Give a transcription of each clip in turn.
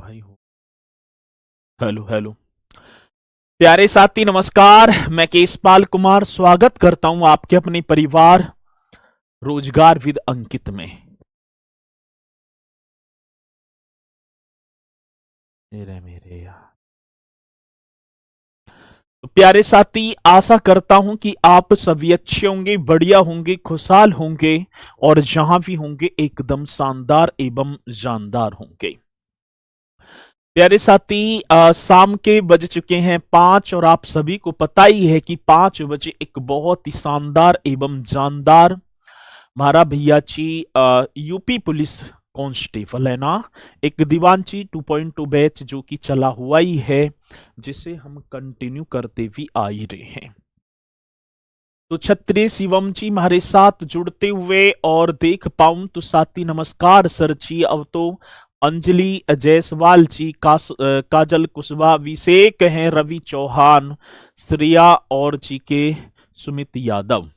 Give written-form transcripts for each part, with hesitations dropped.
भाई हो। Hello hello. प्यारे साथी नमस्कार, मैं केशपाल कुमार स्वागत करता हूं आपके अपने परिवार रोजगार विद अंकित में। मेरे यार, तो प्यारे साथी आशा करता हूं कि आप सभी अच्छे होंगे, बढ़िया होंगे, खुशहाल होंगे और जहां भी होंगे एकदम शानदार एवं जानदार होंगे। प्यारे साथी शाम के बज चुके हैं 5 और आप सभी को पता ही है कि 5 बजे एक बहुत ही शानदार एवं जानदार हमारा भैया जी यूपी पुलिस कांस्टेबल है ना, एक दीवानची 2.2 बैच जो कि चला हुआ ही है, जिसे हम कंटिन्यू करते भी आ ही रहे हैं। तो क्षत्रिय शिवम जी हमारे साथ जुड़ते हुए और देख पाऊं तो साथी नमस्कार सर जी। अब तो अंजलि जायसवाल जी, काजल कुशवाहा, अभिषेक हैं, रवि चौहान, श्रेया और जी के सुमित यादव।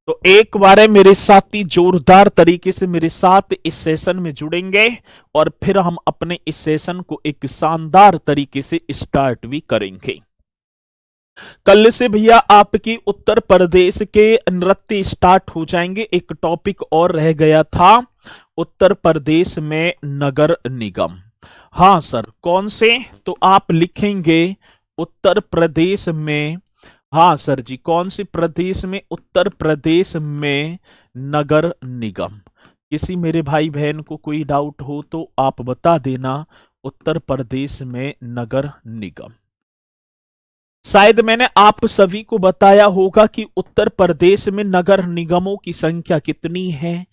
तो एक बार है मेरे साथी जोरदार तरीके से मेरे साथ इस सेशन में जुड़ेंगे और फिर हम अपने इस सेशन को एक शानदार तरीके से स्टार्ट भी करेंगे। कल से भैया आपकी उत्तर प्रदेश के नृत्य स्टार्ट हो जाएंगे। एक टॉपिक और रह गया था, उत्तर प्रदेश में नगर निगम। हाँ सर, कौन से? तो आप लिखेंगे उत्तर प्रदेश में। हाँ सर जी, कौन से प्रदेश में? उत्तर प्रदेश में नगर निगम। किसी मेरे भाई बहन को कोई डाउट हो तो आप बता देना, उत्तर प्रदेश में नगर निगम। शायद मैंने आप सभी को बताया होगा कि उत्तर प्रदेश में नगर निगमों की संख्या कितनी है।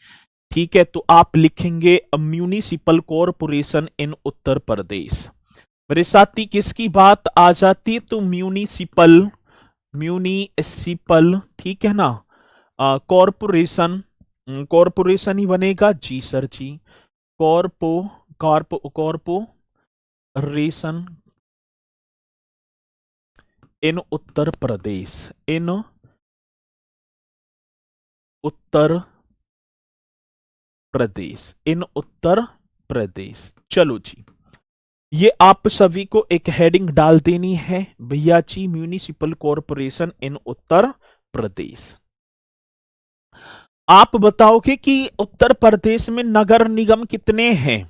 ठीक है, तो आप लिखेंगे म्यूनिसिपल कॉरपोरेशन इन उत्तर प्रदेश। मेरे साथी किसकी बात आ जाती है तो म्यूनिसिपल, म्यूनिसिपल, ठीक है ना, कॉरपोरेशन, कॉरपोरेशन ही बनेगा जी सर जी। कॉरपोरेशन इन उत्तर प्रदेश, इन उत्तर प्रदेश, इन उत्तर प्रदेश। चलो जी, ये आप सभी को एक हेडिंग डाल देनी है भैया जी, म्यूनिसिपल कॉरपोरेशन इन उत्तर प्रदेश। आप बताओगे कि उत्तर प्रदेश में नगर निगम कितने हैं?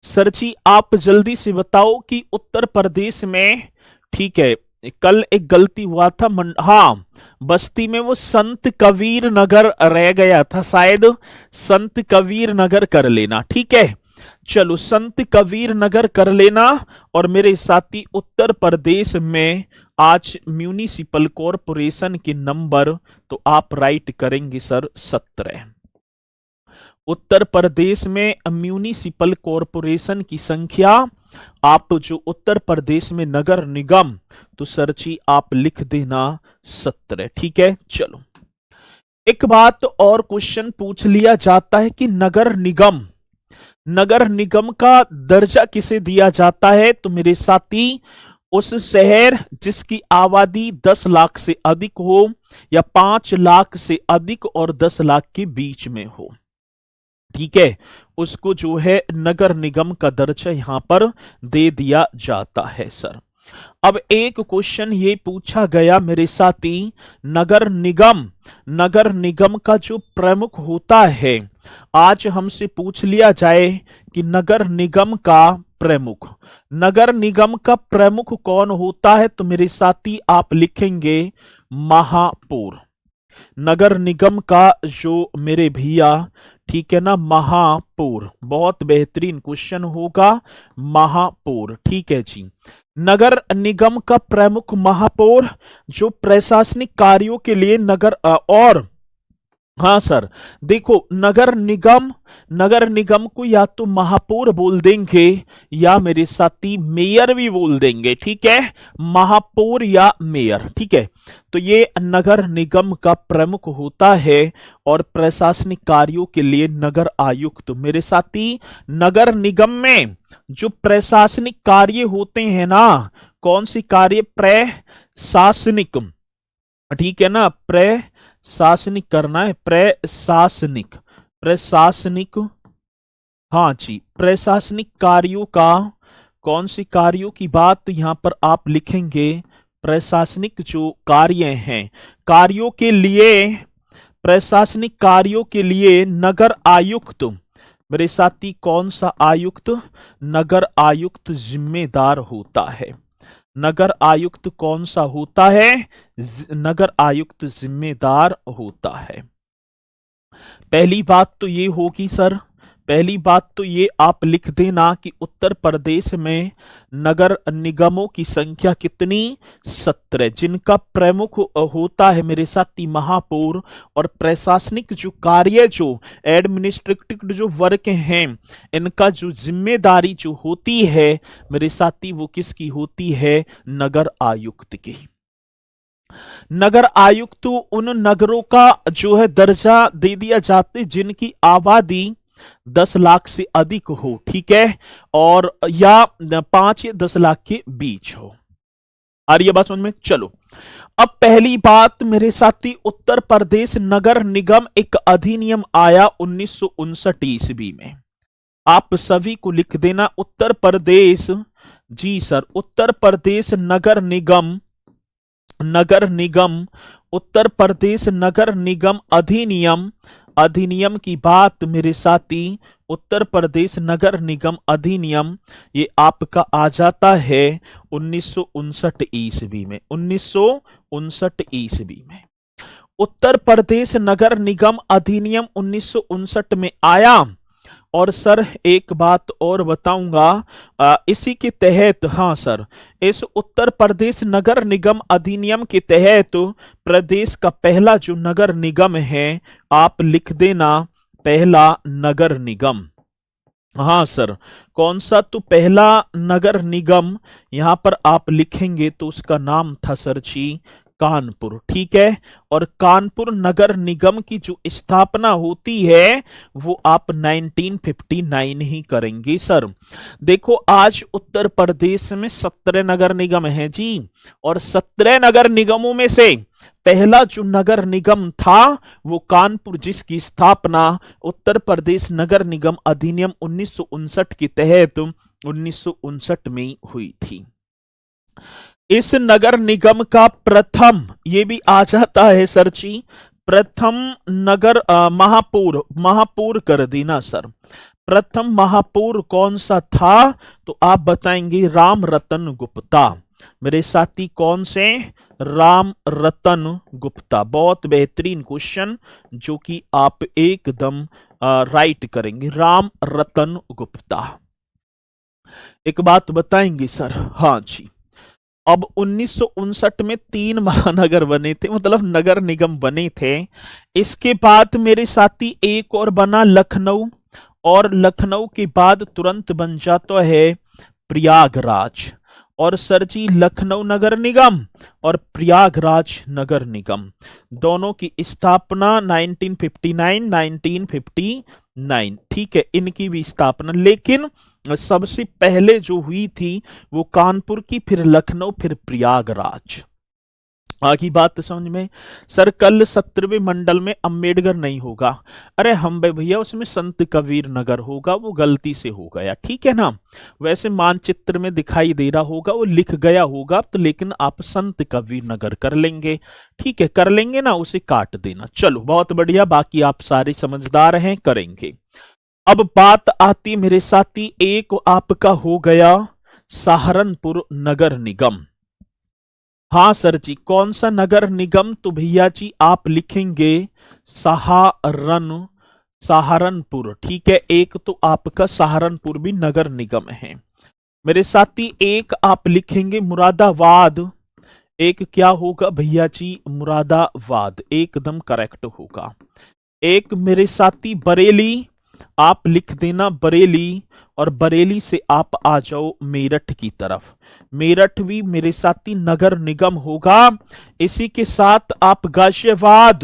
सर जी आप जल्दी से बताओ कि उत्तर प्रदेश में, ठीक है, कल एक गलती हुआ था हाँ, बस्ती में वो संत कबीर नगर रह गया था, शायद संत कबीर नगर कर लेना। ठीक है, चलो संत कबीर नगर कर लेना। और मेरे साथी उत्तर प्रदेश में आज म्यूनिसिपल कॉरपोरेशन के नंबर तो आप राइट करेंगे सर 17। उत्तर प्रदेश में म्यूनिसिपल कॉरपोरेशन की संख्या, आप जो उत्तर प्रदेश में नगर निगम, तो सर जी आप लिख देना 17। ठीक है, चलो एक बात और क्वेश्चन पूछ लिया जाता है कि नगर निगम, नगर निगम का दर्जा किसे दिया जाता है? तो मेरे साथी उस शहर जिसकी आबादी 10 लाख से अधिक हो या 5 लाख से अधिक और 10 लाख के बीच में हो, ठीक है, उसको जो है नगर निगम का दर्जा यहां पर दे दिया जाता है सर। अब एक क्वेश्चन ये पूछा गया मेरे साथी, नगर निगम, नगर निगम का जो प्रमुख होता है, आज हमसे पूछ लिया जाए कि नगर निगम का प्रमुख, नगर निगम का प्रमुख कौन होता है? तो मेरे साथी आप लिखेंगे महापौर। नगर निगम का जो मेरे भैया, ठीक है ना, महापौर। बहुत बेहतरीन क्वेश्चन होगा, महापौर। ठीक है जी, नगर निगम का प्रमुख महापौर जो प्रशासनिक कार्यों के लिए नगर और हाँ सर, देखो नगर निगम, नगर निगम को या तो महापौर बोल देंगे या मेरे साथी मेयर भी बोल देंगे। ठीक है, महापौर या मेयर। ठीक है, तो ये नगर निगम का प्रमुख होता है और प्रशासनिक कार्यों के लिए नगर आयुक्त। तो मेरे साथी नगर निगम में जो प्रशासनिक कार्य होते हैं ना, कौन सी कार्य? प्रशासनिक, ठीक है ना, प्रशासनिक करना है, प्रशासनिक, प्रशासनिक हाँ जी, प्रशासनिक कार्यों का, कौन से कार्यों की बात यहाँ पर आप लिखेंगे? प्रशासनिक जो कार्य हैं, कार्यों के लिए, प्रशासनिक कार्यों के लिए नगर आयुक्त, मेरे साथी कौन सा आयुक्त? नगर आयुक्त जिम्मेदार होता है। नगर आयुक्त कौन सा होता है? नगर आयुक्त जिम्मेदार होता है। पहली बात तो ये होगी सर, पहली बात तो ये आप लिख देना कि उत्तर प्रदेश में नगर निगमों की संख्या कितनी? 17, जिनका प्रमुख होता है मेरे साथी महापौर। और प्रशासनिक जो कार्य, जो एडमिनिस्ट्रेटिव जो वर्क हैं, इनका जो जिम्मेदारी जो होती है मेरे साथी, वो किसकी होती है? नगर आयुक्त की। नगर आयुक्त उन नगरों का जो है दर्जा दे दिया जाता है जिनकी आबादी 10 लाख से अधिक हो, ठीक है, और या 5 या 10 लाख के बीच हो। आ रही है बात समझ में? चलो, अब पहली बात मेरे साथी, उत्तर प्रदेश नगर निगम एक अधिनियम आया 1959 ईस्वी में। आप सभी को लिख देना उत्तर प्रदेश, जी सर, उत्तर प्रदेश नगर निगम, नगर निगम, उत्तर प्रदेश नगर निगम अधिनियम, अधिनियम की बात मेरे साथी, उत्तर प्रदेश नगर निगम अधिनियम, ये आपका आ जाता है 1959 ईस्वी में। 1959 ईस्वी में उत्तर प्रदेश नगर निगम अधिनियम 1959 में आया। और सर एक बात और बताऊंगा, इसी के तहत, हाँ सर, इस उत्तर प्रदेश नगर निगम अधिनियम के तहत प्रदेश का पहला जो नगर निगम है, आप लिख देना पहला नगर निगम। हाँ सर, कौन सा? तो पहला नगर निगम यहां पर आप लिखेंगे तो उसका नाम था सर जी कानपुर, ठीक है। और कानपुर नगर निगम की जो स्थापना होती है वो आप 1959 ही करेंगे सर। देखो, आज उत्तर प्रदेश में 17 नगर निगम हैं जी, और 17 नगर निगमों में से पहला जो नगर निगम था वो कानपुर, जिसकी स्थापना उत्तर प्रदेश नगर निगम अधिनियम 1959 के तहत 1959 में हुई थी। इस नगर निगम का प्रथम, ये भी आ जाता है सर जी, प्रथम नगर महापौर, महापौर कर देना सर। प्रथम महापौर कौन सा था? तो आप बताएंगे राम रतन गुप्ता। मेरे साथी कौन से? राम रतन गुप्ता। बहुत बेहतरीन क्वेश्चन, जो कि आप एकदम राइट करेंगे, राम रतन गुप्ता। एक बात बताएंगे सर? हाँ जी, अब 1959 में 3 महानगर बने थे, मतलब नगर निगम बने थे। इसके बाद मेरे साथी एक और बना लखनऊ, और लखनऊ के बाद तुरंत बन जाता है प्रयागराज। और सर जी लखनऊ नगर निगम और प्रयागराज नगर निगम दोनों की स्थापना 1959, 1959, ठीक है, इनकी भी स्थापना। लेकिन सबसे पहले जो हुई थी वो कानपुर की, फिर लखनऊ, फिर प्रयागराज। आगे बात समझ में? सर कल 17वें मंडल में अम्बेडकर नहीं होगा। अरे हम भैया, उसमें संत कबीर नगर होगा, वो गलती से हो गया, ठीक है ना। वैसे मानचित्र में दिखाई दे रहा होगा, वो लिख गया होगा तो, लेकिन आप संत कबीर नगर कर लेंगे, ठीक है, कर लेंगे ना, उसे काट देना। चलो बहुत बढ़िया, बाकी आप सारे समझदार हैं, करेंगे। अब बात आती मेरे साथी, एक आपका हो गया सहारनपुर नगर निगम। हाँ सर जी, कौन सा नगर निगम? तो भैया जी आप लिखेंगे सहारनपुर, ठीक है। एक तो आपका सहारनपुर भी नगर निगम है। मेरे साथी एक आप लिखेंगे मुरादाबाद। एक क्या होगा भैया जी? मुरादाबाद, एकदम करेक्ट होगा। एक मेरे साथी बरेली, आप लिख देना बरेली, और बरेली से आप आ जाओ मेरठ की तरफ। मेरठ भी मेरे साथी नगर निगम होगा। इसी के साथ आप गाजियाबाद,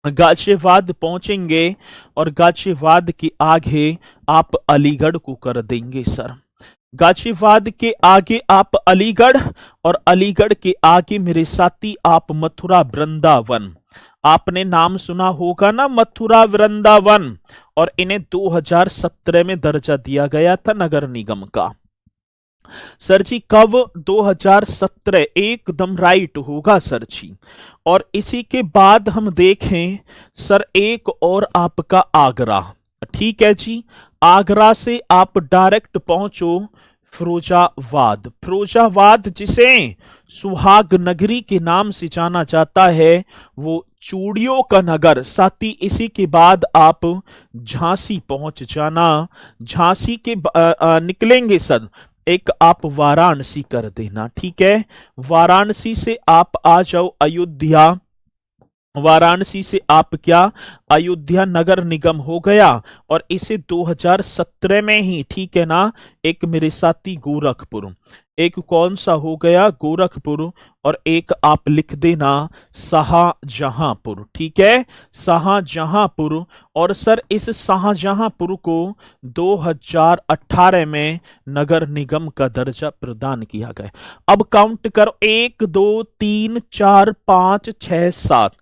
गाजियाबाद पहुंचेंगे, और गाजियाबाद के आगे आप अलीगढ़ को कर देंगे सर। गाजियाबाद के आगे आप अलीगढ़, और अलीगढ़ के आगे मेरे साथी आप मथुरा वृंदावन। आपने नाम सुना होगा ना, मथुरा वृंदावन, और इन्हें 2017 में दर्जा दिया गया था नगर निगम का। सर जी कब? 2017, एकदम राइट होगा सर जी। और इसी के बाद हम देखें सर, एक और आपका आगरा, ठीक है जी। आगरा से आप डायरेक्ट पहुंचो फिरोजाबाद। फिरोजाबाद जिसे सुहाग नगरी के नाम से जाना जाता है, वो चूड़ियों का नगर। साथ ही इसी के बाद आप झांसी पहुंच जाना। झांसी के निकलेंगे सर, एक आप वाराणसी कर देना, ठीक है। वाराणसी से आप आ जाओ अयोध्या। वाराणसी से आप क्या, अयोध्या नगर निगम हो गया। और इसे 2017 में ही, ठीक है ना, एक मेरे साथी गोरखपुर, एक कौन सा हो गया, गोरखपुर, और एक आप लिख देना शाहजहांपुर, ठीक है, शाहजहांपुर। और सर इस शाहजहांपुर को 2018 में नगर निगम का दर्जा प्रदान किया गया। अब काउंट करो, 1 2 3 4 5 6 7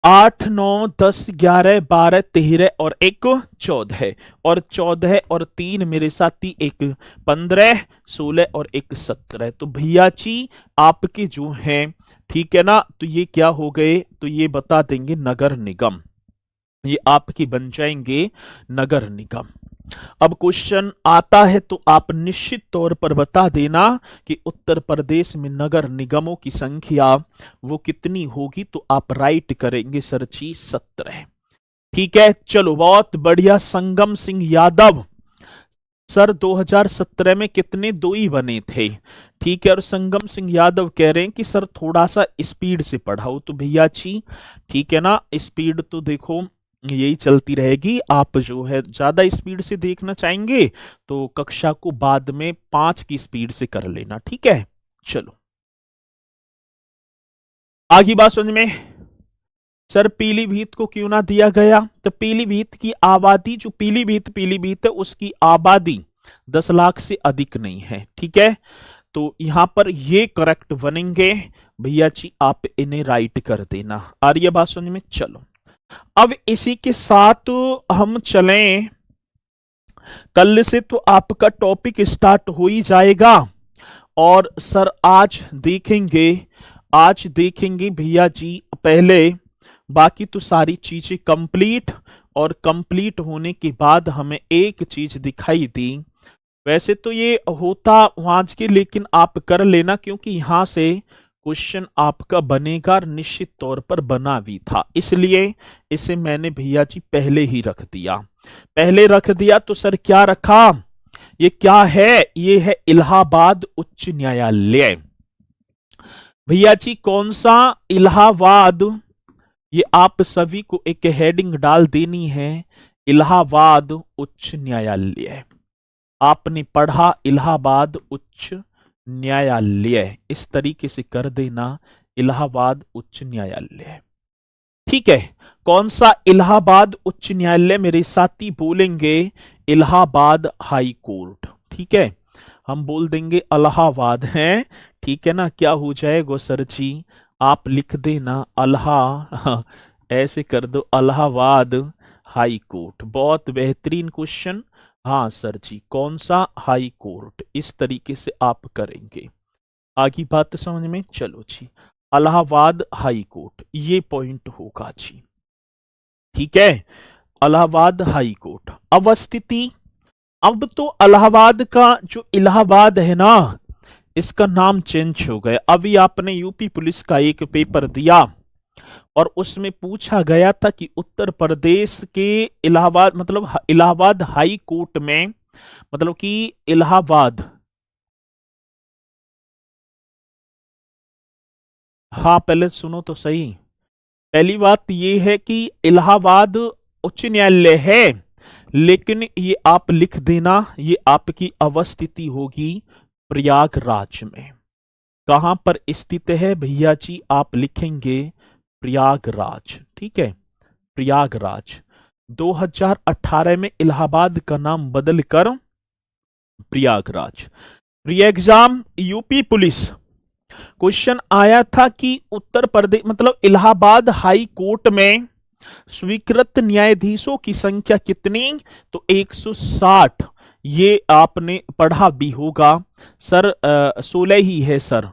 8 9 10 11 12 13 और 1 14, और 14 और 3 मेरे साथी 1 15 16 और 1 17। तो भैया जी आपके जो हैं, ठीक है ना, तो ये क्या हो गए, तो ये बता देंगे नगर निगम, ये आपकी बन जाएंगे नगर निगम। अब क्वेश्चन आता है तो आप निश्चित तौर पर बता देना कि उत्तर प्रदेश में नगर निगमों की संख्या वो कितनी होगी, तो आप राइट करेंगे सर जी 17, ठीक है। चलो बहुत बढ़िया। संगम सिंह यादव सर 2017 में कितने, 2 ही बने थे, ठीक है। और संगम सिंह यादव कह रहे हैं कि सर थोड़ा सा स्पीड से पढ़ाओ, तो भैया जी ठीक है ना, स्पीड तो देखो यही चलती रहेगी। आप जो है ज्यादा स्पीड से देखना चाहेंगे तो कक्षा को बाद में 5 की स्पीड से कर लेना, ठीक है। चलो आगे बात समझ में। सर पीलीभीत को क्यों ना दिया गया, तो पीलीभीत की आबादी, जो पीलीभीत है उसकी आबादी 10 लाख से अधिक नहीं है, ठीक है। तो यहां पर ये करेक्ट बनेंगे भैया जी, आप इन्हें राइट कर देना। आ रही है बात समझ में। चलो अब इसी के साथ हम चलें, कल से तो आपका टॉपिक स्टार्ट हो ही जाएगा। और सर आज देखेंगे भैया जी पहले, बाकी तो सारी चीजें कंप्लीट, और कंप्लीट होने के बाद हमें एक चीज दिखाई दी। वैसे तो ये होता आज के, लेकिन आप कर लेना क्योंकि यहां से क्वेश्चन आपका बनेगा, निश्चित तौर पर बना भी था, इसलिए इसे मैंने भैया जी पहले ही रख दिया। पहले रख दिया तो सर क्या रखा, ये क्या है, ये है इलाहाबाद उच्च न्यायालय। भैया जी कौन सा इलाहाबाद, ये आप सभी को एक हेडिंग डाल देनी है, इलाहाबाद उच्च न्यायालय। आपने पढ़ा इलाहाबाद उच्च न्यायालय, इस तरीके से कर देना, इलाहाबाद उच्च न्यायालय, ठीक है। कौन सा इलाहाबाद उच्च न्यायालय, मेरे साथी बोलेंगे इलाहाबाद हाई कोर्ट, ठीक है। हम बोल देंगे इलाहाबाद है, ठीक है ना। क्या हो जाएगा सर जी, आप लिख देना ऐसे कर दो, इलाहाबाद हाई कोर्ट। बहुत बेहतरीन क्वेश्चन। हाँ सर जी, कौन सा हाई कोर्ट, इस तरीके से आप करेंगे। आगे बात समझ में। चलो जी, इलाहाबाद हाई कोर्ट, ये पॉइंट होगा जी, ठीक है। इलाहाबाद हाई कोर्ट अवस्थिति, अब तो इलाहाबाद का जो इलाहाबाद है ना, इसका नाम चेंज हो गया। अभी आपने यूपी पुलिस का एक पेपर दिया और उसमें पूछा गया था कि उत्तर प्रदेश के इलाहाबाद, मतलब इलाहाबाद हाई कोर्ट में, मतलब कि इलाहाबाद, हाँ पहले सुनो तो सही। पहली बात ये है कि इलाहाबाद उच्च न्यायालय है, लेकिन ये आप लिख देना, ये आपकी अवस्थिति होगी प्रयागराज में। कहां पर स्थित है भैया जी, आप लिखेंगे प्रयागराज, ठीक है, प्रयागराज। 2018 में इलाहाबाद का नाम बदलकर प्रयागराज। री एग्जाम यूपी पुलिस, क्वेश्चन आया था कि उत्तर प्रदेश मतलब इलाहाबाद हाई कोर्ट में स्वीकृत न्यायाधीशों की संख्या कितनी? तो 160। ये आपने पढ़ा भी होगा सर। 16 ही है सर।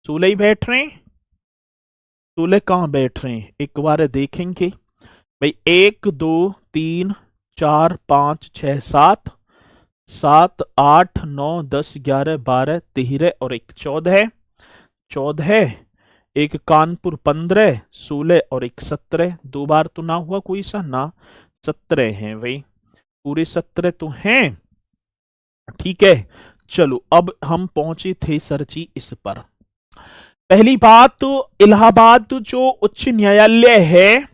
16 ही बैठ रहे हैं। 16 कहां बैठ रहे हैं एक बार देखेंगे भाई। 1 2 3 4 5 6 7 7 8 9 10 11 12 13 और एक 14। 14 एक कानपुर 15 16 और एक 17। 2 बार तो ना हुआ कोई सा ना। 17 हैं भाई, पूरे 17 तो हैं। ठीक है, चलो अब हम पहुंचे थे सर जी इस पर। पहली बात तो इलाहाबाद जो उच्च न्यायालय है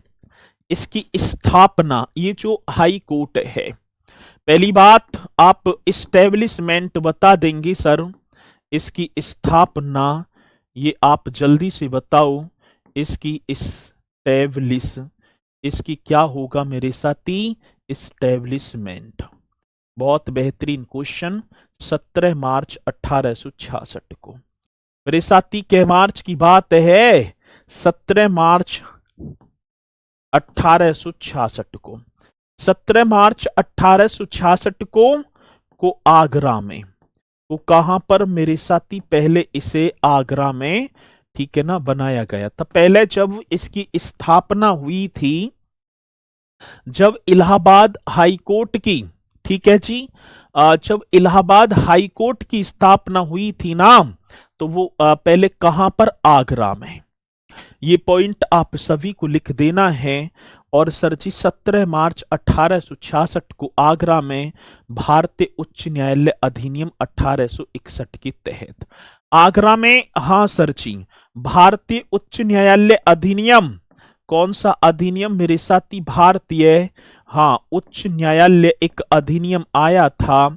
इसकी स्थापना, ये जो हाई कोर्ट है, पहली बात आप इस्टेब्लिशमेंट बता देंगे सर। इसकी स्थापना ये आप जल्दी से बताओ। इसकी इस्टेब्लिश, इसकी क्या होगा मेरे साथी? इस्टेब्लिशमेंट। बहुत बेहतरीन क्वेश्चन। 17 मार्च 1866 को मेरे साथी के मार्च की बात है। 17 मार्च 1866 को, 17 मार्च 1866 को आगरा में, वो कहां पर मेरे साथी? पहले इसे आगरा में, ठीक है ना, बनाया गया था। पहले जब इसकी स्थापना हुई थी, जब इलाहाबाद हाई कोर्ट की, ठीक है जी, जब इलाहाबाद हाई कोर्ट की स्थापना हुई थी ना, तो वो पहले कहां पर? आगरा में। ये पॉइंट आप सभी को लिख देना है। और सर जी 17 मार्च 1866 को आगरा में भारतीय उच्च न्यायालय अधिनियम 1861 के तहत आगरा में, हाँ सर जी, भारतीय उच्च न्यायालय अधिनियम। कौन सा अधिनियम मेरे साथी? भारतीय, हाँ, उच्च न्यायालय एक अधिनियम आया था,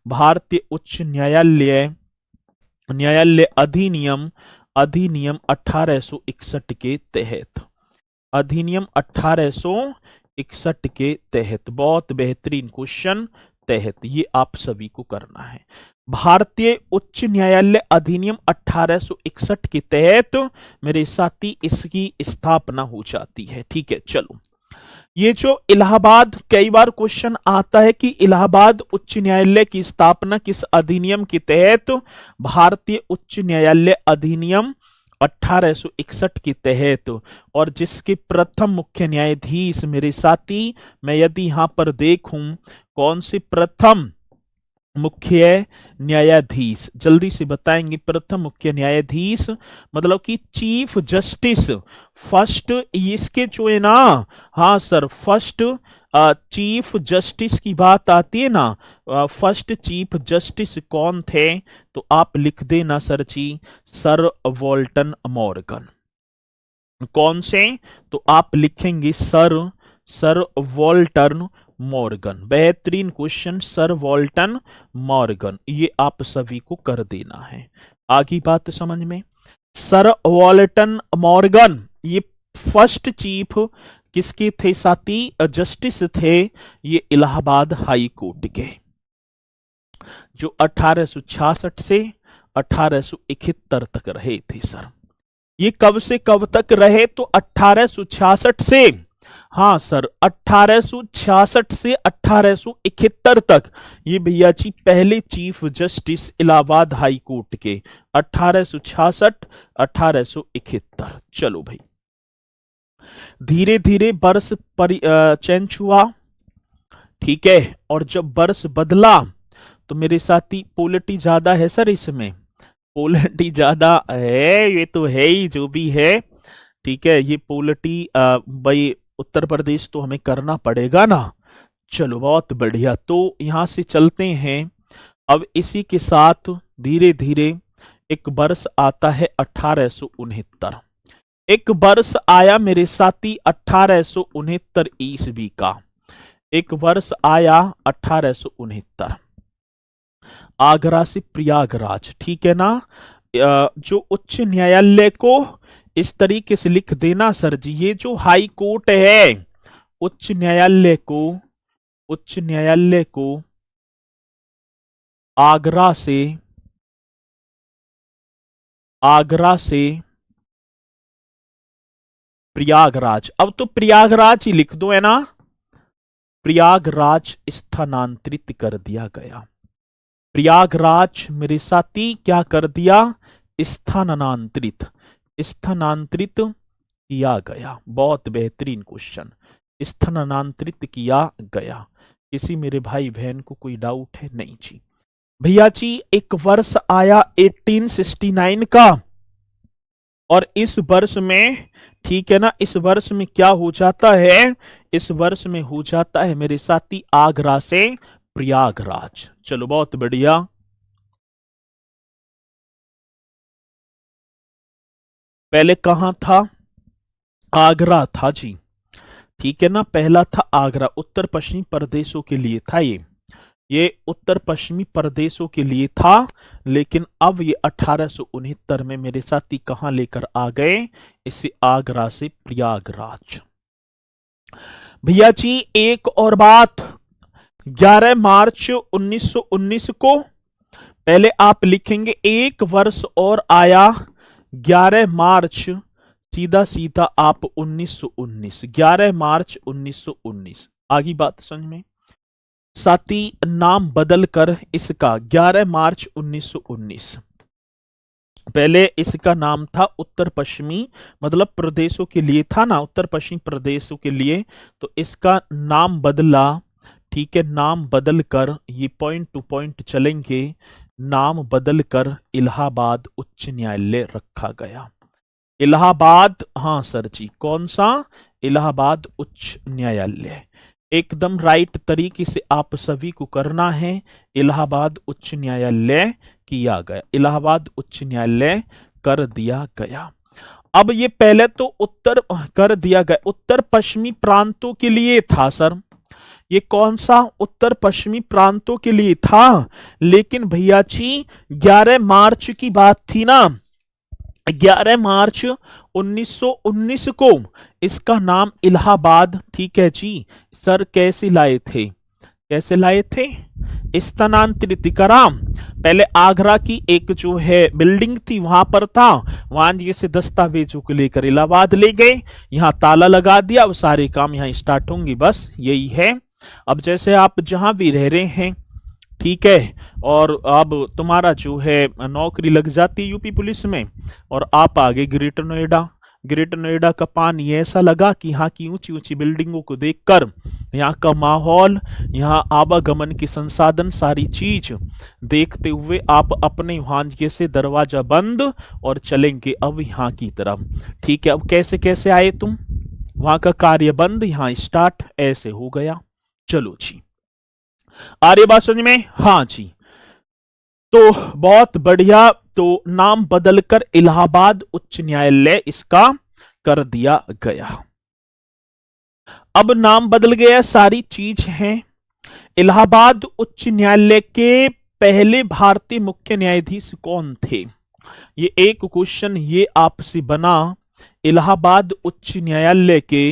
भारतीय उच्च न्यायालय न्यायालय अधिनियम, अधिनियम 1861 के तहत, अधिनियम 1861 के तहत। बहुत बेहतरीन क्वेश्चन। तहत ये आप सभी को करना है। भारतीय उच्च न्यायालय अधिनियम 1861 के तहत मेरे साथी इसकी स्थापना हो जाती है। ठीक है, चलो ये जो इलाहाबाद, कई बार क्वेश्चन आता है कि इलाहाबाद उच्च न्यायालय की स्थापना किस अधिनियम के तहत? भारतीय उच्च न्यायालय अधिनियम 1861 के तहत। और जिसके प्रथम मुख्य न्यायाधीश मेरे साथी, मैं यदि यहां पर देखूं कौन से प्रथम मुख्य न्यायाधीश, जल्दी से बताएंगे। प्रथम मुख्य न्यायाधीश मतलब कि चीफ जस्टिस, फर्स्ट, इसके जो है ना, हाँ सर, फर्स्ट चीफ जस्टिस की बात आती है ना, फर्स्ट चीफ जस्टिस कौन थे? तो आप लिख देना सर जी, सर वॉल्टन मॉर्गन। कौन से? तो आप लिखेंगे सर वॉल्टन मॉर्गन। बेहतरीन क्वेश्चन, सर वॉल्टन मॉर्गन, ये आप सभी को कर देना है। आगे बात समझ में। सर वॉल्टन मॉर्गन ये फर्स्ट चीफ किसके थे साथी? जस्टिस थे ये इलाहाबाद हाई कोर्ट के, जो 1866 से 1871 तक रहे थे सर। ये कब से कब तक रहे? तो 1866 से, हाँ सर, 1866 से 1871 तक ये भैया जी पहले chief justice Allahabad high court के, 1866 1871। चलो भाई, धीरे धीरे वर्ष चेंज हुआ, ठीक है। और जब वर्ष बदला तो मेरे साथी पोलिटी ज्यादा है सर, इसमें पोलिटी ज्यादा है, ये तो है ही जो भी है, ठीक है। ये पोलिटी भाई उत्तर प्रदेश तो हमें करना पड़ेगा ना। चलो बहुत बढ़िया, तो यहां से चलते हैं। अब इसी के साथ धीरे धीरे एक वर्ष आता है 1869। एक वर्ष आया मेरे साथी 1869 ईस्वी का, एक वर्ष आया 1869, आगरा से प्रयागराज, ठीक है ना। जो उच्च न्यायालय को इस तरीके से लिख देना सर जी, ये जो हाई कोर्ट है, उच्च न्यायालय को, उच्च न्यायालय को आगरा से, आगरा से प्रयागराज, अब तो प्रयागराज ही लिख दो, है ना, प्रयागराज स्थानांतरित कर दिया गया। प्रयागराज मेरे साथी क्या कर दिया, स्थानांतरित, स्थानांतरित किया गया। बहुत बेहतरीन क्वेश्चन, स्थानांतरित किया गया। किसी मेरे भाई बहन को कोई डाउट है? नहीं जी भैया जी। एक वर्ष आया 1869 का, और इस वर्ष में, ठीक है ना, इस वर्ष में क्या हो जाता है, इस वर्ष में हो जाता है मेरे साथी आगरा से प्रयागराज। चलो बहुत बढ़िया। पहले कहां था, आगरा था जी, ठीक है ना, पहला था आगरा, उत्तर पश्चिमी प्रदेशों के लिए था ये उत्तर पश्चिमी प्रदेशों के लिए था। लेकिन अब ये 1869 में मेरे साथी कहां लेकर आ गए, इसे आगरा से प्रयागराज। भैया जी एक और बात, 11 मार्च 1919 को, पहले आप लिखेंगे एक वर्ष और आया 11 मार्च, सीधा सीधा आप 1919, 11 मार्च 1919। आगे बात समझ में, साथी नाम बदल कर इसका 11 मार्च 1919, पहले इसका नाम था उत्तर पश्चिमी मतलब प्रदेशों के लिए था ना, उत्तर पश्चिमी प्रदेशों के लिए, तो इसका नाम बदला, ठीक है, नाम बदल कर, ये पॉइंट टू पॉइंट चलेंगे, नाम बदल कर इलाहाबाद उच्च न्यायालय रखा गया। इलाहाबाद, हाँ सर जी, कौन सा, इलाहाबाद उच्च न्यायालय, एकदम राइट तरीके से आप सभी को करना है। इलाहाबाद उच्च न्यायालय किया गया, इलाहाबाद उच्च न्यायालय कर दिया गया। अब ये पहले तो उत्तर कर दिया गया, उत्तर पश्चिमी प्रांतों के लिए था सर, ये कौन सा, उत्तर पश्चिमी प्रांतों के लिए था। लेकिन भैया जी 11 मार्च की बात थी ना, 11 मार्च 1919 को इसका नाम इलाहाबाद, ठीक है जी सर, कैसे लाए थे, कैसे लाए थे, स्थानांतरित करा। पहले आगरा की एक जो है बिल्डिंग थी वहां पर था, वहां जैसे दस्तावेजों को लेकर इलाहाबाद ले गए, यहां ताला लगा दिया, अब सारे काम यहां स्टार्ट होंगे, बस यही है। अब जैसे आप जहां भी रह रहे हैं, ठीक है, और अब तुम्हारा जो है नौकरी लग जाती है यूपी पुलिस में, और आप आगे ग्रेटर नोएडा, ग्रेटर नोएडा का पानी ऐसा लगा कि यहाँ की ऊंची ऊंची बिल्डिंगों को देखकर, यहाँ का माहौल, यहाँ आवागमन के संसाधन, सारी चीज देखते हुए आप अपने वहां से दरवाजा बंद और चलेंगे अब यहाँ की तरफ, ठीक है। अब कैसे कैसे आए तुम, वहां का कार्य बंद, यहाँ स्टार्ट, ऐसे हो गया। चलो जी, आ रही बात समझ में, हाँ जी, तो बहुत बढ़िया, तो नाम बदलकर इलाहाबाद उच्च न्यायालय इसका कर दिया गया। अब नाम बदल गया, सारी चीज है। इलाहाबाद उच्च न्यायालय के पहले भारतीय मुख्य न्यायाधीश कौन थे, ये एक क्वेश्चन ये आपसे बना, इलाहाबाद उच्च न्यायालय के,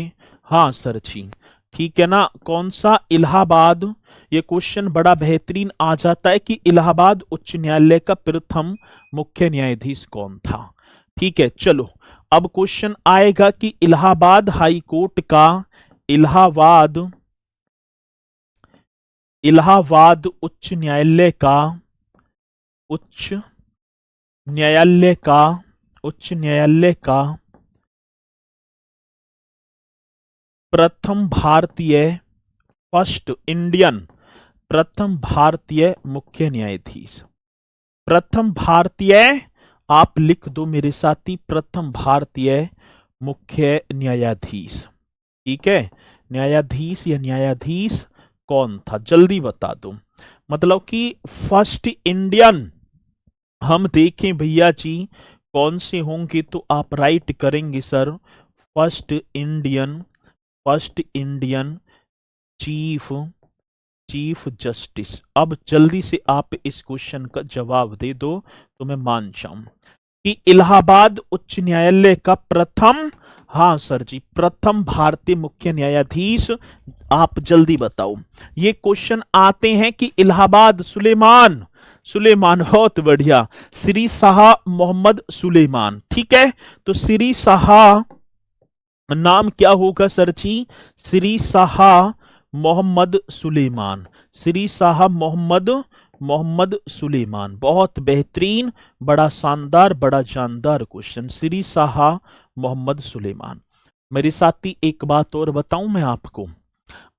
हाँ सर जी, ठीक है ना, कौन सा, इलाहाबाद, ये क्वेश्चन बड़ा बेहतरीन आ जाता है कि इलाहाबाद उच्च न्यायालय का प्रथम मुख्य न्यायाधीश कौन था, ठीक है। चलो अब क्वेश्चन आएगा कि इलाहाबाद हाई कोर्ट का, इलाहाबाद, इलाहाबाद उच्च न्यायालय का, उच्च न्यायालय का, उच्च न्यायालय का प्रथम भारतीय, फर्स्ट इंडियन, प्रथम भारतीय मुख्य न्यायाधीश, प्रथम भारतीय, आप लिख दो मेरे साथी, प्रथम भारतीय मुख्य न्यायाधीश, ठीक है, न्यायाधीश या न्यायाधीश कौन था, जल्दी बता दो, मतलब कि फर्स्ट इंडियन हम देखें भैया जी कौन से होंगे, तो आप राइट करेंगे sir, first Indian, first Indian chief, chief justice. अब जल्दी से आप इस क्वेश्चन का जवाब दे दो तो मैं मान जाऊं कि इलाहाबाद उच्च न्यायालय का प्रथम, हाँ सर जी, प्रथम भारतीय मुख्य न्यायाधीश, आप जल्दी बताओ। ये क्वेश्चन आते हैं कि इलाहाबाद सुलेमान, सुलेमान, बहुत बढ़िया। श्री शाह मोहम्मद सुलेमान, ठीक है। तो श्री शाह नाम क्या होगा सर जी? श्री शाह मोहम्मद सुलेमान, श्री शाह मोहम्मद सुलेमान, बहुत बेहतरीन, बड़ा शानदार, बड़ा जानदार क्वेश्चन, श्री शाह मोहम्मद सुलेमान। मेरे साथी एक बात और बताऊं मैं आपको,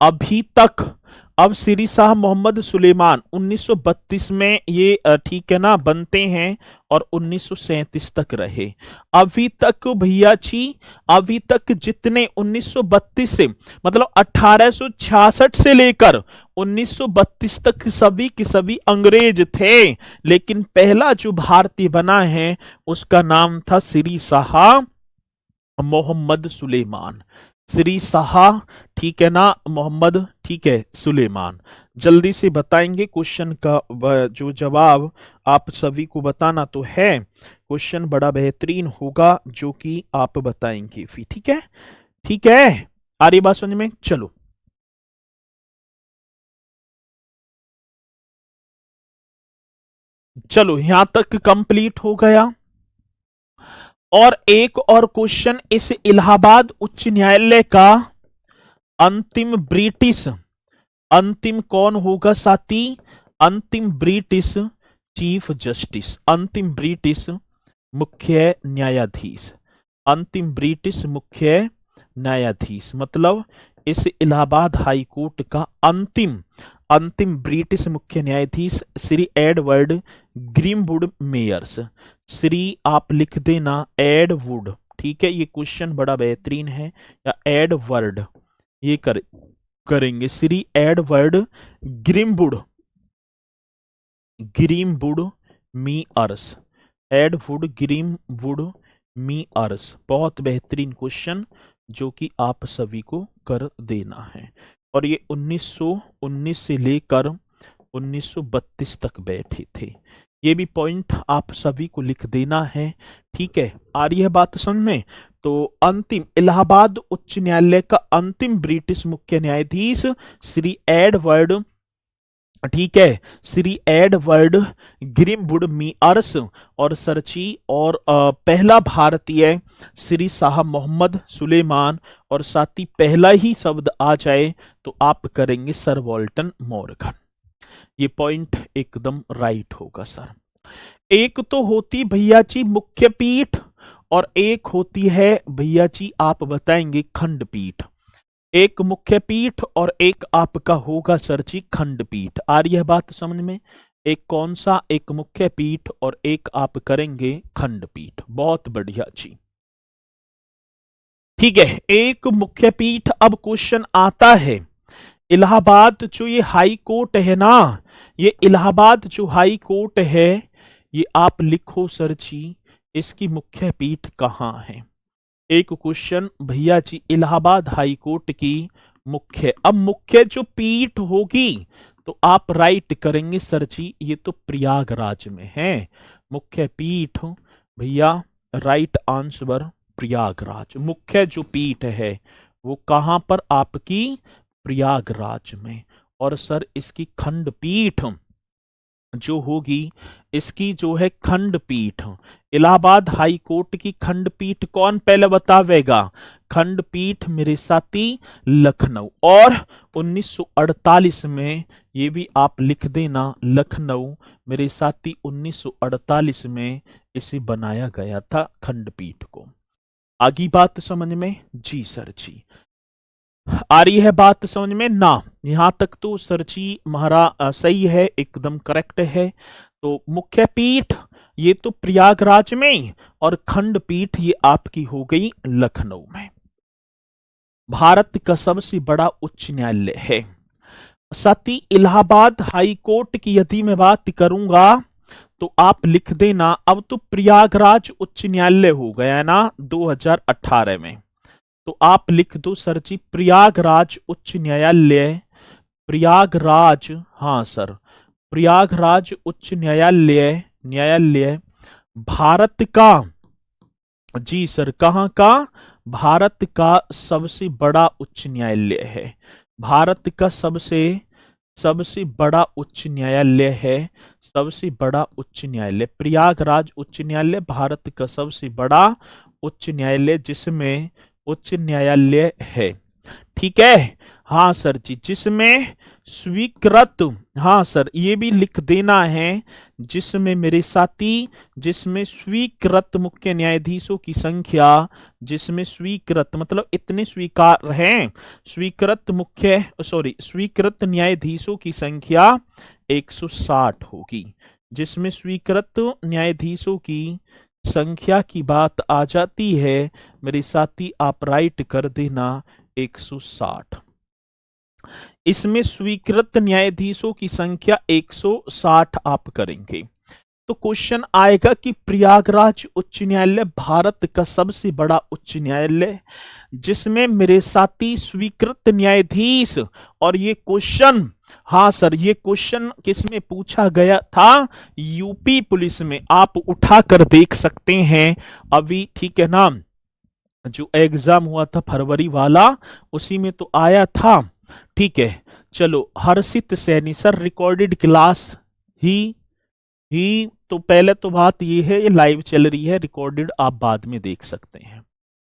अभी तक, अब श्री शाह मोहम्मद सुलेमान 1932 में ये ठीक है ना बनते हैं और 1937 तक रहे। अभी तक भैया जी, अभी तक जितने 1932 से मतलब 1866 से लेकर 1932 तक सभी के सभी अंग्रेज थे, लेकिन पहला जो भारतीय बना है उसका नाम था श्री शाह मोहम्मद सुलेमान, श्री शाह, ठीक है ना, मोहम्मद, ठीक है, सुलेमान। जल्दी से बताएंगे क्वेश्चन का जो जवाब आप सभी को बताना तो है। क्वेश्चन बड़ा बेहतरीन होगा जो कि आप बताएंगे फिर, ठीक है, ठीक है। आ रही बात समझ में? चलो चलो, यहां तक कंप्लीट हो गया। और एक और क्वेश्चन, इस इलाहाबाद उच्च न्यायालय का अंतिम ब्रिटिश, अंतिम कौन होगा साथी? अंतिम ब्रिटिश चीफ जस्टिस, अंतिम ब्रिटिश मुख्य न्यायाधीश, अंतिम ब्रिटिश मुख्य न्यायाधीश, मतलब इस इलाहाबाद हाई कोर्ट का अंतिम अंतिम ब्रिटिश मुख्य न्यायाधीश श्री एडवर्ड ग्रीमवुड मेयर्स, श्री आप लिख देना एडवुड, ठीक है। ये क्वेश्चन बड़ा बेहतरीन है, या एडवर्ड, ये करेंगे श्री एडवर्ड ग्रीमवुड, ग्रीमवुड मेयर्स, एडवुड ग्रीमवुड मेयर्स, बहुत बेहतरीन क्वेश्चन जो कि आप सभी को कर देना है। और ये 1919 से लेकर 1932 तक बैठे थे। ये भी पॉइंट आप सभी को लिख देना है, ठीक है। आ रही है बात समझ में? तो अंतिम इलाहाबाद उच्च न्यायालय का अंतिम ब्रिटिश मुख्य न्यायाधीश श्री एडवर्ड, ठीक है, श्री एडवर्ड ग्रीमवुड मेयर्स, और सरची और पहला भारतीय श्री शाह मोहम्मद सुलेमान, और साथ ही पहला ही शब्द आ जाए तो आप करेंगे सर वॉल्टन मॉर्गन। ये पॉइंट एकदम राइट होगा सर। एक तो होती भैया जी मुख्य पीठ, और एक होती है भैया जी आप बताएंगे खंडपीठ। एक मुख्य पीठ और एक आपका होगा सर जी खंडपीठ। आ रही है बात समझ में? एक कौन सा? एक मुख्य पीठ और एक आप करेंगे खंडपीठ। बहुत बढ़िया जी, ठीक है। एक मुख्य पीठ, अब क्वेश्चन आता है इलाहाबाद जो ये हाई कोर्ट है ना, ये इलाहाबाद जो हाई कोर्ट है, ये आप लिखो सर जी, इसकी मुख्य पीठ कहां है? एक क्वेश्चन भैया जी, इलाहाबाद हाई कोर्ट की मुख्य, अब मुख्य जो पीठ होगी तो आप राइट करेंगे सर जी, ये तो प्रयागराज में है मुख्य पीठ भैया, राइट आंसर प्रयागराज। मुख्य जो पीठ है वो कहां पर? आपकी प्रयागराज में। और सर इसकी खंडपीठ जो होगी, इसकी जो है खंडपीठ, इलाहाबाद हाई कोर्ट की खंडपीठ कौन पहले बतावेगा? खंडपीठ मेरे साथी लखनऊ, और 1948 में, ये भी आप लिख देना लखनऊ मेरे साथी, 1948 में इसे बनाया गया था खंडपीठ को। आगे बात समझ में? जी सर जी, आ रही है बात समझ में ना? यहां तक तो सर जी हमारा सही है, एकदम करेक्ट है। तो मुख्य पीठ ये तो प्रयागराज में, और खंडपीठ ये आपकी हो गई लखनऊ में। भारत का सबसे बड़ा उच्च न्यायालय है साथ ही इलाहाबाद हाई कोर्ट की यदि मैं बात करूंगा तो आप लिख देना, अब तो प्रयागराज उच्च न्यायालय हो गया है ना 2018 में, तो आप लिख दो सर जी प्रयागराज उच्च न्यायालय, प्रयागराज, हाँ सर, प्रयागराज उच्च न्यायालय, न्यायालय भारत का, जी सर, कहां का? भारत का सबसे बड़ा उच्च न्यायालय है, भारत का सबसे सबसे बड़ा उच्च न्यायालय है सबसे बड़ा उच्च न्यायालय, प्रयागराज उच्च न्यायालय भारत का सबसे बड़ा उच्च न्यायालय जिसमें उच्च न्यायालय है। ठीक है। हाँ सर जी, जिसमें स्वीकृत, हाँ सर ये भी लिख देना है, जिसमें मेरे साथी, जिसमें स्वीकृत मुख्य न्यायाधीशों की संख्या, जिसमें स्वीकृत मतलब इतने स्वीकार हैं, स्वीकृत मुख्य सॉरी स्वीकृत न्यायाधीशों की संख्या 160 होगी। जिसमें स्वीकृत न्यायाधीशों की संख्या की बात आ जाती है मेरे साथी, आप राइट कर देना 160। इसमें स्वीकृत न्यायाधीशों की संख्या 160 आप करेंगे तो क्वेश्चन आएगा कि प्रयागराज उच्च न्यायालय भारत का सबसे बड़ा उच्च न्यायालय जिसमें मेरे साथी स्वीकृत न्यायाधीश, और ये क्वेश्चन, हाँ सर ये क्वेश्चन किसमें पूछा गया था, यूपी पुलिस में, आप उठा कर देख सकते हैं अभी। ठीक है ना, जो एग्जाम हुआ था फरवरी वाला उसी में तो आया था। ठीक है, चलो हर्षित सैनी सर रिकॉर्डेड क्लास ही तो पहले तो बात ये है ये लाइव चल रही है, रिकॉर्डेड आप बाद में देख सकते हैं।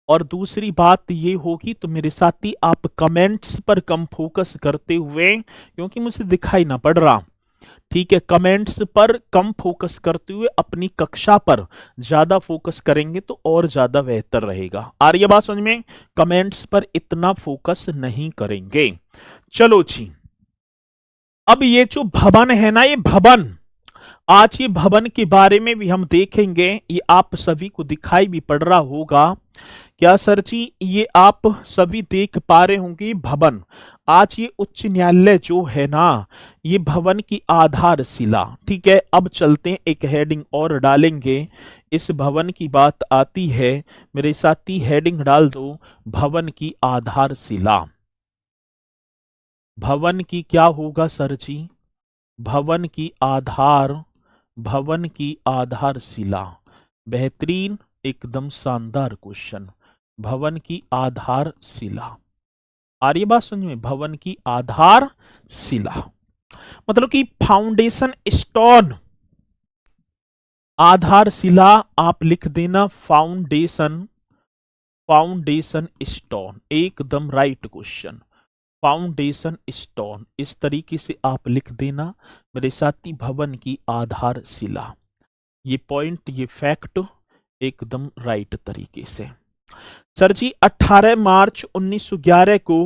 और दूसरी बात ये होगी तो मेरे साथी आप कमेंट्स पर कम फोकस करते हुए, क्योंकि मुझे दिखाई ना पड़ रहा, ठीक है, कमेंट्स पर कम फोकस करते हुए अपनी कक्षा पर ज्यादा फोकस करेंगे तो और ज्यादा बेहतर रहेगा। आ रही है बात समझ में, कमेंट्स पर इतना फोकस नहीं करेंगे। चलो जी, अब ये जो भवन है ना, ये भवन, आज ये भवन के बारे में भी हम देखेंगे। ये आप सभी को दिखाई भी पड़ रहा होगा क्या सर जी, ये आप सभी देख पा रहे होंगे भवन। आज ये उच्च न्यायालय जो है ना, ये भवन की आधारशिला। ठीक है, अब चलते हैं, एक हेडिंग और डालेंगे, इस भवन की बात आती है मेरे साथी, हेडिंग डाल दो भवन की आधारशिला। भवन की क्या होगा सर जी, भवन की आधार, भवन की आधारशिला। बेहतरीन, एकदम शानदार क्वेश्चन, भवन की आधारशिला। आ रही है बात समझ में, भवन की आधारशिला मतलब कि फाउंडेशन स्टोन, आधारशिला आप लिख देना फाउंडेशन, फाउंडेशन स्टोन, एकदम राइट क्वेश्चन, फाउंडेशन स्टोन, इस तरीके से आप लिख देना मेरे साथी, भवन की आधारशिला। ये पॉइंट, ये फैक्ट एकदम राइट तरीके से। सर जी 18 मार्च 1911 को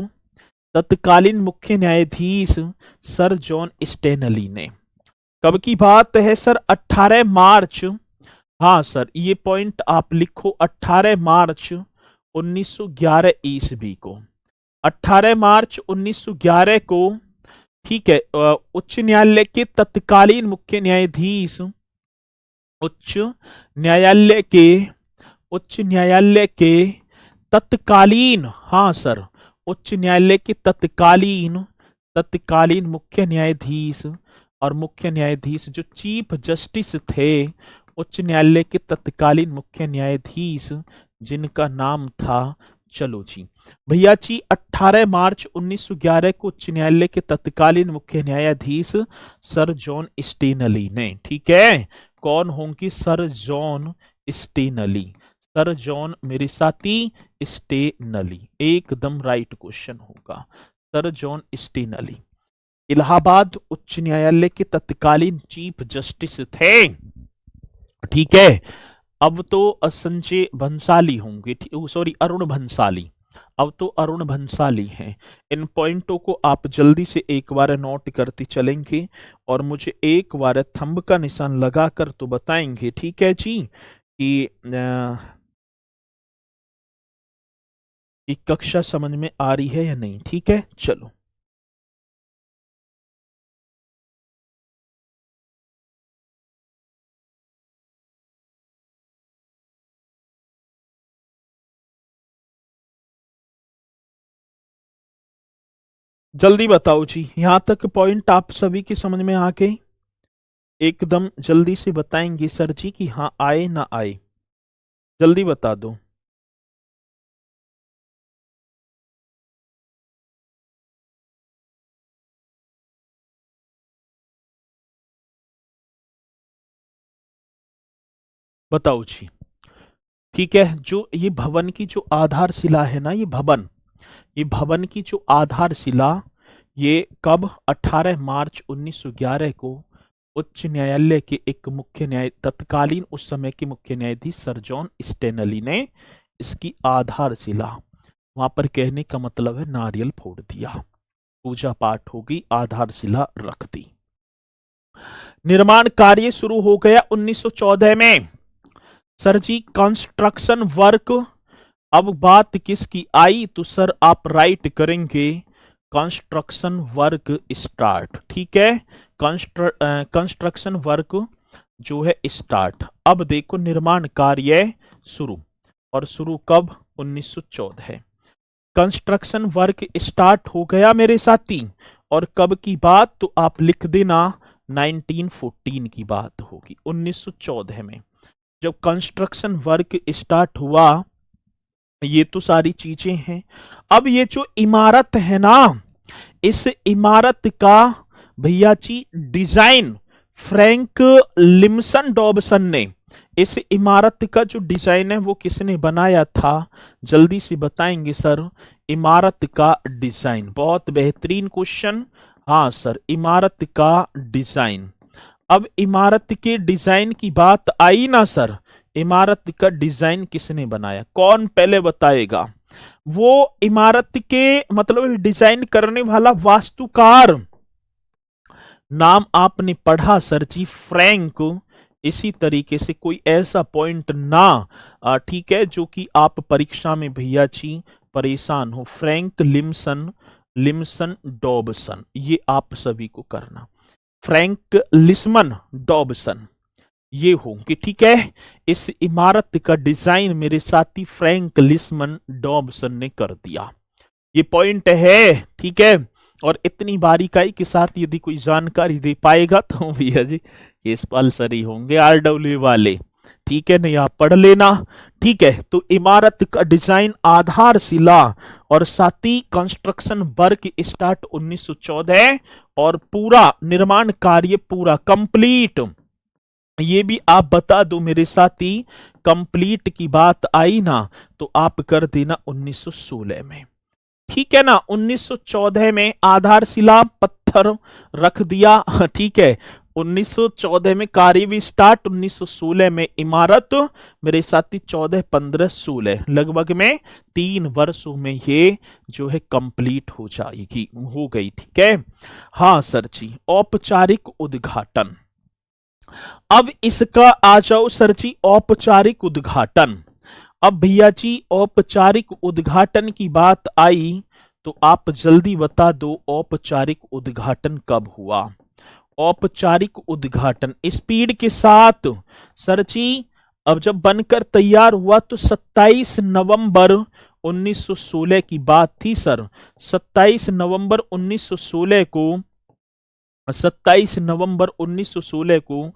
तत्कालीन मुख्य न्यायाधीश सर जॉन स्टेनली ने, कब की बात है सर, 18 मार्च, हाँ सर ये पॉइंट आप लिखो, 18 मार्च 1911 ईस्वी को, 18 मार्च 1911 को, ठीक है, उच्च न्यायालय के तत्कालीन मुख्य न्यायाधीश, उच्च न्यायालय के, उच्च न्यायालय के तत्कालीन, हाँ सर उच्च न्यायालय के तत्कालीन, तत्कालीन मुख्य न्यायाधीश, और मुख्य न्यायाधीश जो चीफ जस्टिस थे उच्च न्यायालय के तत्कालीन मुख्य न्यायाधीश, जिनका नाम था, चलो जी भैया जी 18 मार्च 1911 को उच्च न्यायालय के तत्कालीन मुख्य न्यायाधीश सर जॉन स्टेनली ने, ठीक है, कौन होंगे, sir John Stanley, sir John मेरे साथी स्टेनली, एकदम राइट क्वेश्चन होगा, सर जॉन स्टेनली इलाहाबाद उच्च न्यायालय के तत्कालीन चीफ जस्टिस थे। ठीक है, अब तो संजय भंसाली होंगे, सॉरी अरुण भंसाली, अब तो अरुण भंसाली हैं। इन पॉइंटों को आप जल्दी से एक बार नोट करते चलेंगे और मुझे एक बार थंब का निशान लगाकर तो बताएंगे, ठीक है जी, कि कक्षा समझ में आ रही है या नहीं। ठीक है, चलो जल्दी बताओ जी, यहां तक पॉइंट आप सभी के समझ में आ गए, एकदम जल्दी से बताएंगे सर जी कि हाँ आए ना आए, जल्दी बता दो। बताओ जी। ठीक है, जो ये भवन की जो आधारशिला है ना, ये भवन की जो आधारशिला, ये कब 18 मार्च 1911 को उच्च न्यायालय के एक मुख्य न्याय तत्कालीन उस समय के मुख्य न्यायाधीश सर जॉन स्टेनली ने इसकी आधारशिला, वहां पर कहने का मतलब है नारियल फोड़ दिया, पूजा पाठ होगी, आधारशिला रख दी। निर्माण कार्य शुरू हो गया 1914 में। सर जी कंस्ट्रक्शन वर्क, अब बात किसकी आई, तो सर आप राइट करेंगे कंस्ट्रक्शन वर्क स्टार्ट। ठीक है, कंस्ट्रक्शन वर्क जो है स्टार्ट। अब देखो निर्माण कार्य शुरू, और शुरू कब, 1914। कंस्ट्रक्शन वर्क स्टार्ट हो गया मेरे साथी, और कब की बात, तो आप लिख देना 1914 की बात होगी, 1914 में जब कंस्ट्रक्शन वर्क स्टार्ट हुआ। ये तो सारी चीजें हैं। अब ये जो इमारत है ना, इस इमारत का भैया जी डिजाइन फ्रैंक लिम्सन डॉबसन ने, इस इमारत का जो डिजाइन है वो किसने बनाया था, जल्दी से बताएंगे सर। इमारत का डिजाइन, बहुत बेहतरीन क्वेश्चन। हाँ सर, इमारत का डिजाइन। अब इमारत के डिजाइन की बात आई ना सर, इमारत का डिजाइन किसने बनाया, कौन पहले बताएगा। वो इमारत के मतलब डिजाइन करने वाला वास्तुकार, नाम आपने पढ़ा सर जी, फ्रैंक। इसी तरीके से कोई ऐसा पॉइंट ना ठीक है जो कि आप परीक्षा में भैया जी परेशान हो, फ्रैंक लिम्सन डॉबसन, ये आप सभी को करना, फ्रैंक लिस्मन डॉबसन ये होंगे। ठीक है, इस इमारत का डिजाइन मेरे साथी फ्रैंक लिस्मन डॉबसन ने कर दिया, ये पॉइंट है। ठीक है, और इतनी बारीकाई के साथ यदि कोई जानकारी दे पाएगा तो भैया जी केस पाल ही होंगे, आरडब्ल्यू वाले। ठीक है, नहीं आप पढ़ लेना। ठीक है, तो इमारत का डिजाइन, आधारशिला और साथी कंस्ट्रक्शन वर्क स्टार्ट 1914, और पूरा निर्माण कार्य पूरा कंप्लीट। ये भी आप बता दो मेरे साथी, कंप्लीट की बात आई ना तो आप कर देना 1916 में। ठीक है ना, 1914 में आधारशिला पत्थर रख दिया। ठीक है, 1914 में कार्य भी स्टार्ट, 1916 में इमारत मेरे साथी 14, 15, 16 लगभग में 3 वर्षों में ये जो है कंप्लीट हो जाएगी, हो गई। ठीक है, हाँ सर जी, औपचारिक उद्घाटन। अब इसका आ जाओ सर जी, औपचारिक उद्घाटन। अब भैया जी औपचारिक उद्घाटन की बात आई तो आप जल्दी बता दो, औपचारिक उद्घाटन कब हुआ। औपचारिक उद्घाटन स्पीड के साथ सर जी, अब जब बनकर तैयार हुआ तो 27 नवंबर 1916 की बात थी सर। 27 नवंबर 1916 को 27 नवंबर 1916 को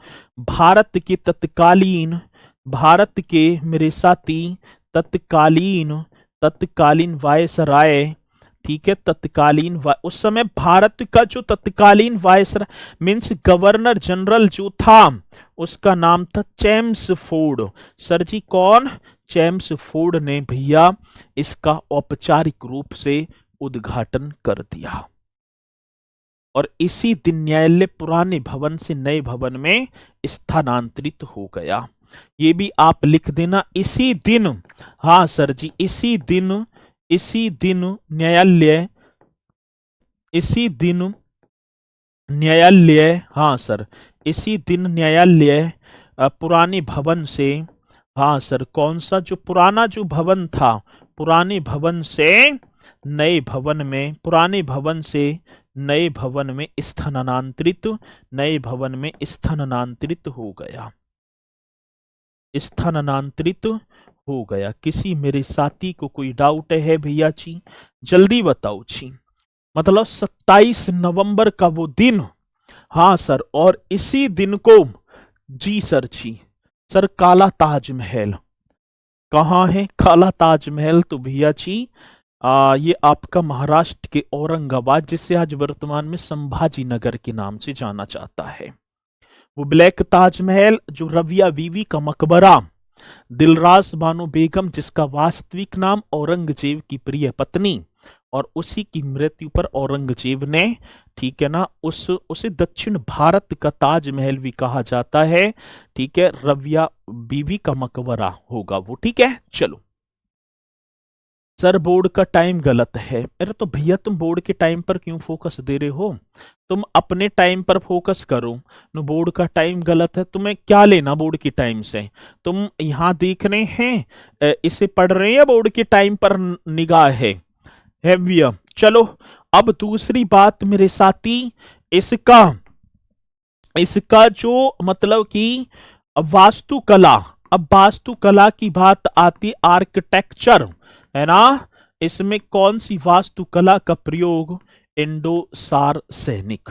भारत के मेरे साथी तत्कालीन वायसराय। ठीक है, उस समय भारत का जो तत्कालीन वायसराय मीन्स गवर्नर जनरल जो था उसका नाम था चेम्सफोर्ड। सर जी कौन, चेम्सफोर्ड ने भैया इसका औपचारिक रूप से उद्घाटन कर दिया, और इसी दिन न्यायालय पुराने भवन से नए भवन में स्थानांतरित हो गया। ये भी आप लिख देना, इसी दिन। हाँ सर जी, इसी दिन न्यायालय, हाँ सर, इसी दिन न्यायालय पुराने भवन से, हाँ सर, कौन सा जो पुराना जो भवन था, पुराने भवन से नए भवन में, पुराने भवन से नए भवन में स्थानांतरित हो गया। किसी मेरे साथी को कोई डाउट है भैया जी, जल्दी बताओ जी। मतलब 27 नवंबर का वो दिन, हाँ सर, और इसी दिन को जी सर काला ताजमहल कहाँ है, काला ताजमहल तो भैया जी ये आपका महाराष्ट्र के औरंगाबाद, जिसे आज वर्तमान में संभाजी नगर के नाम से जाना जाता है, वो ब्लैक ताजमहल, जो रबिया बीवी का मकबरा, दिलराज बानो बेगम जिसका वास्तविक नाम औरंगजेब की प्रिय पत्नी, और उसी की मृत्यु पर औरंगजेब ने, ठीक है ना, उसे दक्षिण भारत का ताजमहल भी कहा जाता है। ठीक है, रबिया बीवी का मकबरा होगा वो। ठीक है, चलो। सर बोर्ड का टाइम गलत है। अरे तो भैया तुम बोर्ड के टाइम पर क्यों फोकस दे रहे हो? तुम अपने टाइम पर फोकस करो। न बोर्ड का टाइम गलत है, तुम्हें क्या लेना बोर्ड के टाइम से? तुम यहाँ देख रहे हैं, इसे पढ़ रहे हैं या बोर्ड के टाइम पर निगाह है भैया? चलो, अब दूसरी बात मेरे साथी, इसका इसका जो मतलब कि वास्तुकला, अब वास्तुकला की बात आती, आर्किटेक्चर, है ना, इसमें कौन सी वास्तुकला का प्रयोग? इंडो सार्वजनिक,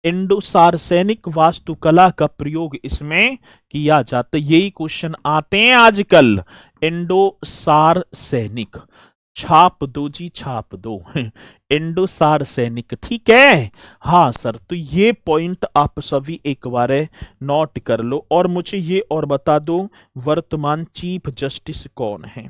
इंडो सार्वजनिक वास्तुकला का प्रयोग इसमें किया जाता है। यही क्वेश्चन आते हैं आजकल, इंडो सार्वजनिक। छाप दो जी, छाप दो। इंडो सार्वजनिक, ठीक है। हाँ सर, तो ये पॉइंट आप सभी एक बार नोट कर लो, और मुझे ये और बता दो, वर्तमान चीफ जस्टिस कौन है?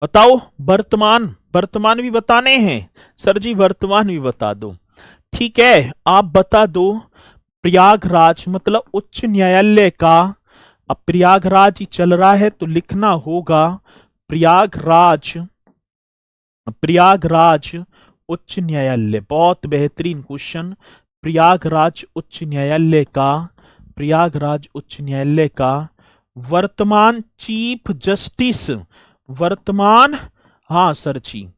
बताओ। वर्तमान, वर्तमान भी बताने हैं? सर जी वर्तमान भी बता दो। ठीक है, आप बता दो। प्रयागराज मतलब उच्च न्यायालय का, अब प्रयागराज ही चल रहा है तो लिखना होगा प्रयागराज, प्रयागराज उच्च न्यायालय। बहुत बेहतरीन क्वेश्चन। प्रयागराज उच्च न्यायालय का, प्रयागराज उच्च न्यायालय का वर्तमान चीफ जस्टिस, वर्तमान, हाँ सर जी,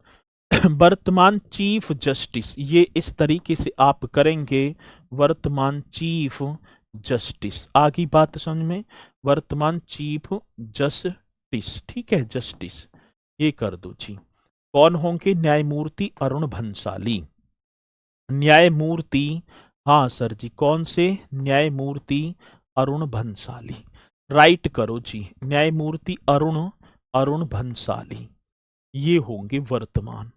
वर्तमान चीफ जस्टिस, ये इस तरीके से आप करेंगे, वर्तमान चीफ जस्टिस। आगे बात समझ में, वर्तमान चीफ जस्टिस, ठीक है, जस्टिस ये कर दो जी। कौन होंगे? न्यायमूर्ति अरुण भंसाली, न्यायमूर्ति, हाँ सर जी, कौन से? न्यायमूर्ति अरुण भंसाली, राइट करो जी, न्यायमूर्ति अरुण, अरुण भंसाली, ये होंगे वर्तमान।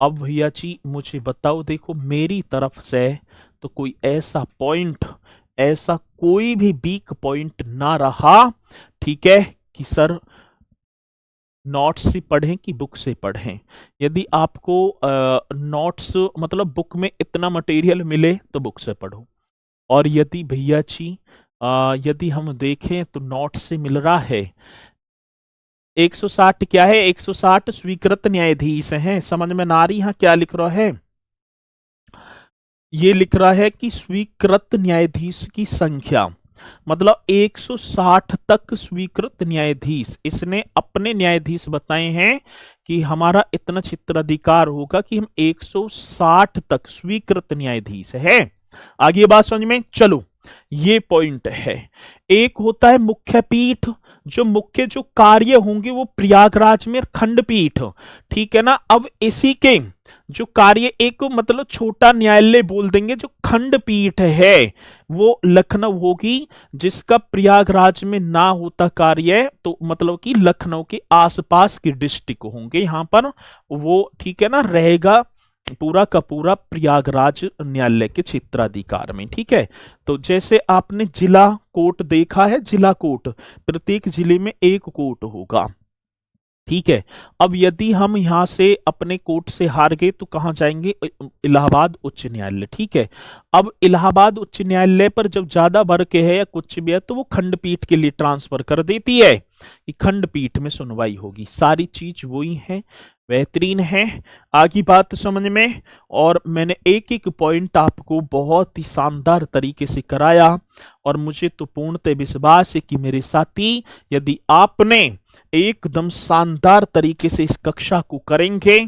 अब भैया जी मुझे बताओ, देखो मेरी तरफ से तो कोई ऐसा पॉइंट, ऐसा कोई भी वीक पॉइंट ना रहा, ठीक है, कि सर नोट्स से पढ़ें कि बुक से पढ़ें। यदि आपको नोट्स मतलब बुक में इतना मटेरियल मिले तो बुक से पढ़ो, और यदि भैया जी यदि हम देखें तो नोट्स से मिल रहा है 160, क्या है 160 स्वीकृत न्यायाधीश हैं। समझ में ना रही यहाँ क्या लिख रहा है? ये लिख रहा है कि स्वीकृत न्यायाधीश की संख्या, मतलब 160 तक स्वीकृत न्यायाधीश, इसने अपने न्यायाधीश बताए हैं कि हमारा इतना क्षेत्राधिकार होगा कि हम 160 तक स्वीकृत न्यायाधीश है। आगे बात समझ में, चलो ये पॉइंट है। एक होता है मुख्य पीठ, जो मुख्य जो कार्य होंगे वो प्रयागराज में, खंडपीठ, ठीक है ना। अब इसी के जो कार्य, एक मतलब छोटा न्यायालय बोल देंगे, जो खंडपीठ है वो लखनऊ होगी, जिसका प्रयागराज में ना होता कार्य तो मतलब कि लखनऊ के आसपास के डिस्ट्रिक्ट होंगे यहां पर वो, ठीक है ना, रहेगा पूरा का पूरा प्रयागराज न्यायालय के क्षेत्राधिकार में। ठीक है, तो जैसे आपने जिला कोर्ट देखा है, जिला कोर्ट, प्रत्येक जिले में एक कोर्ट होगा। ठीक है, अब यदि हम यहां से अपने कोर्ट से हार गए तो कहां जाएंगे? इलाहाबाद उच्च न्यायालय। ठीक है, अब इलाहाबाद उच्च न्यायालय पर जब ज्यादा वर्ग है या कुछ भी है तो वो खंडपीठ के लिए ट्रांसफर कर देती है कि खंडपीठ में सुनवाई होगी। सारी चीज वही है, बेहतरीन है। आगे बात समझ में, और मैंने एक एक पॉइंट आपको बहुत ही शानदार तरीके से कराया, और मुझे तो पूर्णतः विश्वास है कि मेरे साथी, यदि आपने एकदम शानदार तरीके से इस कक्षा को करेंगे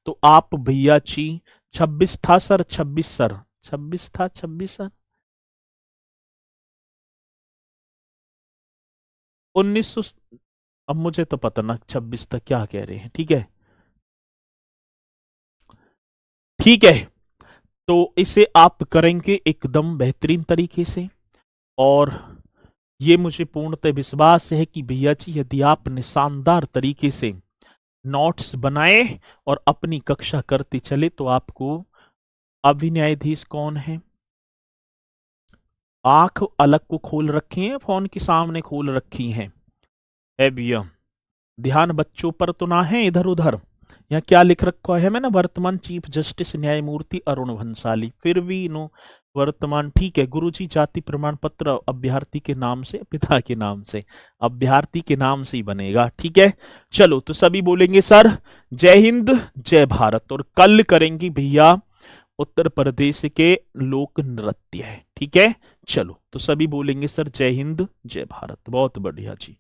तो आप भैया जी, 26 था सर, 26 सर, 26 था, 26 सर, 1900, अब मुझे तो पता ना 26 तक क्या कह रहे हैं। ठीक है, ठीक है, तो इसे आप करेंगे एकदम बेहतरीन तरीके से, और ये मुझे पूर्णतः विश्वास है कि भैया जी यदि आपने शानदार तरीके से नोट्स बनाए और अपनी कक्षा करते चले तो आपको अभी न्यायाधीश कौन है, आंख अलग को खोल रखी है, फोन के सामने खोल रखी है। ए भैया ध्यान बच्चों पर तो ना है इधर उधर। यहाँ क्या लिख रखा है मैंने, वर्तमान चीफ जस्टिस न्यायमूर्ति अरुण भंसाली, फिर भी नो वर्तमान, ठीक है। गुरुजी जाति प्रमाण पत्र अभ्यर्थी के नाम से, पिता के नाम से, अभ्यर्थी के नाम से ही बनेगा, ठीक है। चलो तो सभी बोलेंगे सर जय हिंद जय भारत, और कल करेंगे भैया उत्तर प्रदेश के लोक नृत्य है, ठीक है। चलो तो सभी बोलेंगे सर जय हिंद जय भारत, बहुत बढ़िया जी।